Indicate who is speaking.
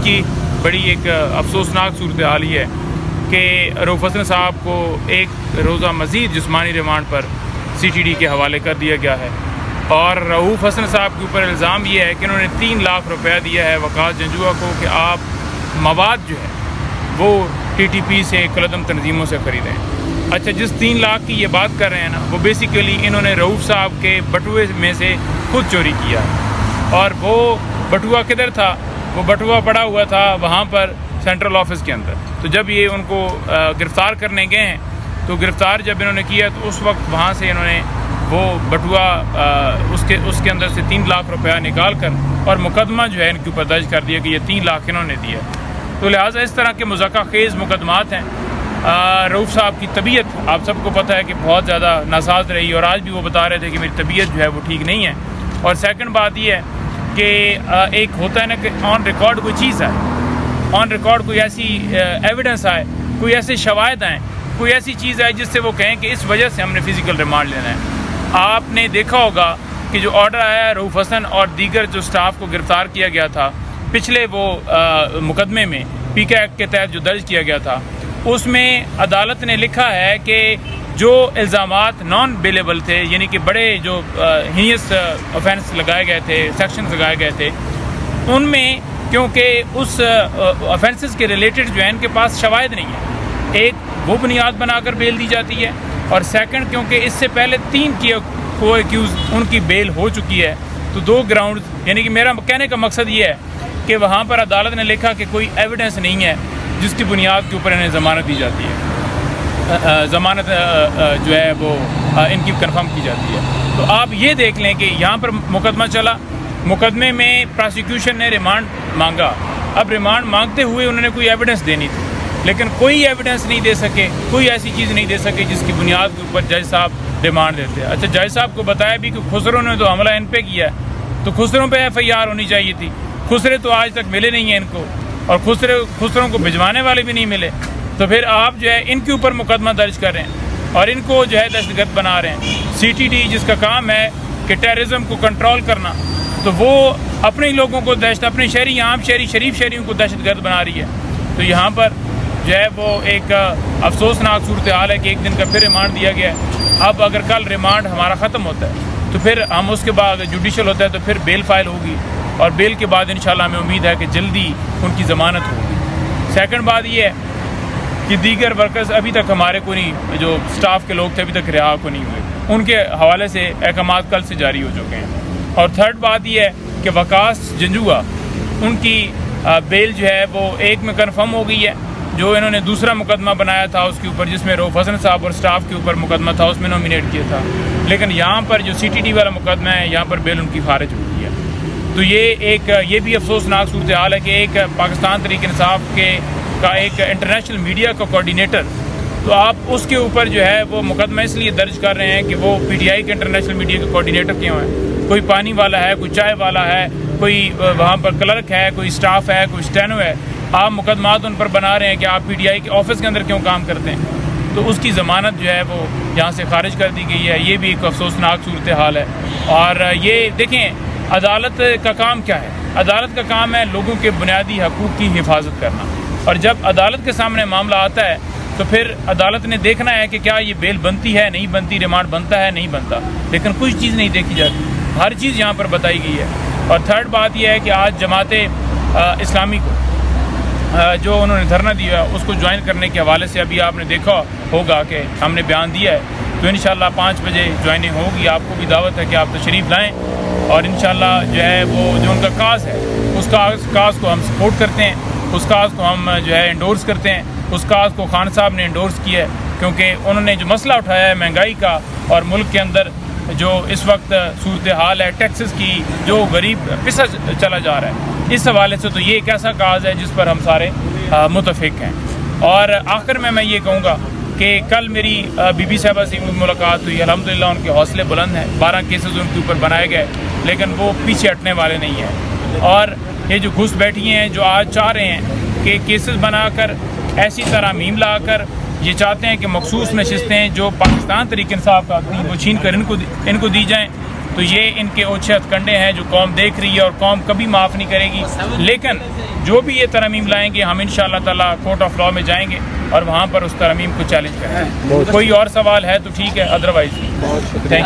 Speaker 1: की बड़ी एक अफसोसनाक सूरत हाल ही है कि रऊफ़ हसन साहब को एक रोज़ा मज़ीद जिस्मानी रिमांड पर CTD के हवाले कर दिया गया है। और रऊफ़ हसन साहब के ऊपर इल्ज़ाम ये है कि उन्होंने 3 लाख रुपया दिया है वकास जंजुआ को कि आप मवाद जो है वो TTP से कलदम तंजीमों से ख़रीदें। अच्छा, जिस 3 लाख की ये बात कर रहे हैं ना, वो बेसिकली इन्होंने रऊफ़ साहब के बटुए में से खुद चोरी किया। और वो बटुआ किधर था? वो बटुआ पड़ा हुआ था वहाँ पर सेंट्रल ऑफिस के अंदर। तो जब ये उनको गिरफ़्तार करने गए हैं, तो गिरफ़्तार जब इन्होंने किया तो उस वक्त वहाँ से इन्होंने वो बटुआ उसके अंदर से 3 लाख रुपया निकाल कर और मुकदमा जो है इनके ऊपर दर्ज कर दिया कि ये 3 लाख इन्होंने दिया। तो लिहाजा इस तरह के मुज़क्का खेज़ मुकदमात हैं। रऊफ़ साहब की तबीयत आप सबको पता है कि बहुत ज़्यादा नासाज रही, और आज भी वो बता रहे थे कि मेरी तबीयत जो है वो ठीक नहीं है। और सेकंड बात ये है कि एक होता है ना कि ऑन रिकॉर्ड कोई चीज़ आए, ऑन रिकॉर्ड कोई ऐसी एविडेंस आए, कोई ऐसे शवाहिद आए, कोई ऐसी चीज़ आए जिससे वो कहें कि इस वजह से हमने फ़िज़िकल रिमांड लेना है। आपने देखा होगा कि जो ऑर्डर आया है रऊफ़ हसन और दीगर जो स्टाफ को गिरफ़्तार किया गया था पिछले वो मुकदमे में PK एक्ट के तहत जो दर्ज किया गया था, उसमें अदालत ने लिखा है कि जो इल्ज़ामात नॉन बेलेबल थे, यानी कि बड़े जो हीनियस ऑफेंस लगाए गए थे, सेक्शंस लगाए गए थे, उनमें क्योंकि उस ऑफेंसेस के रिलेटेड जो है इनके पास शवाहिद नहीं है, एक वो बुनियाद बनाकर बेल दी जाती है, और सेकंड क्योंकि इससे पहले 3 को एक्यूज़ उनकी बेल हो चुकी है। तो 2 ग्राउंड, यानी कि मेरा कहने का मकसद ये है कि वहाँ पर अदालत ने लिखा कि कोई एविडेंस नहीं है जिसकी बुनियाद के ऊपर इन्हें ज़मानत दी जाती है, ज़मानत जो है वो इनकी कंफर्म की जाती है। तो आप ये देख लें कि यहाँ पर मुकदमा चला, मुकदमे में प्रोसिक्यूशन ने रिमांड मांगा। अब रिमांड मांगते हुए उन्होंने कोई एविडेंस देनी थी, लेकिन कोई एविडेंस नहीं दे सके, कोई ऐसी चीज़ नहीं दे सके जिसकी बुनियाद के ऊपर जज साहब रिमांड देते। अच्छा, जज साहब को बताया भी कि खुसरो ने तो हमला इन पे किया है, तो खुसरो पे FIR होनी चाहिए थी। खुसरे तो आज तक मिले नहीं हैं इनको, और खुसरों को भिजवाने वाले भी नहीं मिले। तो फिर आप जो है इनके ऊपर मुकदमा दर्ज कर रहे हैं और इनको जो है दहशतगर्द बना रहे हैं। CTD जिसका काम है कि टेररिज्म को कंट्रोल करना, तो वो अपने ही लोगों को अपने शहरी, आम शहरी, शरीफ शहरियों को दहशतगर्द बना रही है। तो यहाँ पर जो है वो एक अफसोसनाक सूरत हाल है कि एक दिन का फिर रिमांड दिया गया है। अब अगर कल रिमांड हमारा ख़त्म होता है तो फिर हम उसके बाद जुडिशल होता है तो फिर बेल फाइल होगी, और बेल के बाद इंशाल्लाह हमें उम्मीद है कि जल्दी उनकी ज़मानत होगी। सेकंड बात ये है कि दीगर वर्कर्स अभी तक हमारे को नहीं, जो स्टाफ के लोग थे अभी तक रिहा को नहीं हुए, उनके हवाले से अहकामात कल से जारी हो चुके हैं। और थर्ड बात ये है कि वकास जंजुआ उनकी बेल जो है वो एक में कन्फर्म हो गई है। जो इन्होंने दूसरा मुकदमा बनाया था उसके ऊपर, जिसमें रऊफ़ हसन साहब और स्टाफ के ऊपर मुकदमा था, उसमें नॉमिनेट किया था, लेकिन यहाँ पर जो CTD वाला मुकदमा है यहाँ पर बेल उनकी खारिज हो गई है। तो ये भी अफसोसनाक सूरत हाल है कि एक पाकिस्तान तहरीक इंसाफ का एक इंटरनेशनल मीडिया का कोऑर्डिनेटर, तो आप उसके ऊपर जो है वो मुकदमा इसलिए दर्ज कर रहे हैं कि वो PTI के इंटरनेशनल मीडिया के कोऑर्डिनेटर क्यों हैं। कोई पानी वाला है, कोई चाय वाला है, कोई वहाँ पर क्लर्क है, कोई स्टाफ है, कोई स्टेनो है, आप मुकदमात उन पर बना रहे हैं कि आप PTI के ऑफिस के अंदर क्यों काम करते हैं। तो उसकी ज़मानत जो है वो यहाँ से खारिज कर दी गई है। ये भी एक अफसोसनाक सूरत हाल है। और ये देखें, अदालत का काम क्या है? अदालत का काम है लोगों के बुनियादी हकूक़ की हिफाजत करना, और जब अदालत के सामने मामला आता है तो फिर अदालत ने देखना है कि क्या ये बेल बनती है, नहीं बनती, रिमांड बनता है, नहीं बनता। लेकिन कुछ चीज़ नहीं देखी जाती, हर चीज़ यहाँ पर बताई गई है। और थर्ड बात यह है कि आज जमाते इस्लामी को जो उन्होंने धरना दिया उसको ज्वाइन करने के हवाले से अभी आपने देखा होगा कि हमने बयान दिया है, तो इंशाल्लाह 5 बजे ज्वाइनिंग होगी। आपको भी दावत है कि आप तशरीफ़ लाएँ, और इंशाल्लाह जो है वो जो उनका काज है उस काज को हम सपोर्ट करते हैं, उस काज को हम जो है इंडोर्स करते हैं। उस काज को खान साहब ने इंडोर्स किया है क्योंकि उन्होंने जो मसला उठाया है महंगाई का, और मुल्क के अंदर जो इस वक्त सूरत हाल है टैक्सेस की, जो गरीब पिसा चला जा रहा है, इस हवाले से तो ये एक ऐसा काज है जिस पर हम सारे मुतफिक हैं। और आखिर में मैं ये कहूँगा कि कल मेरी बीबी साहबा से मुलाकात हुई, अल्हम्दुलिल्लाह उनके हौसले बुलंद हैं। 12 केसेस उनके ऊपर बनाए गए, लेकिन वो पीछे हटने वाले नहीं हैं। और ये जो घुस बैठी हैं, जो आज चाह रहे हैं कि केसेस बनाकर ऐसी तरह मीम लाकर ये चाहते हैं कि मखसूस नशिस्तें जो पाकिस्तान तहरीक इंसाफ का वो छीन कर इनको दी जाएँ, तो ये इनके ओछे हथकंडे हैं जो कौम देख रही है और कौम कभी माफ़ नहीं करेगी। लेकिन जो भी ये तरमीम लाएंगे हम इंशाअल्लाह ताला कोर्ट ऑफ लॉ में जाएंगे और वहाँ पर उस तरमीम को चैलेंज करेंगे। कोई और सवाल है तो ठीक है, अदरवाइज थैंक यू।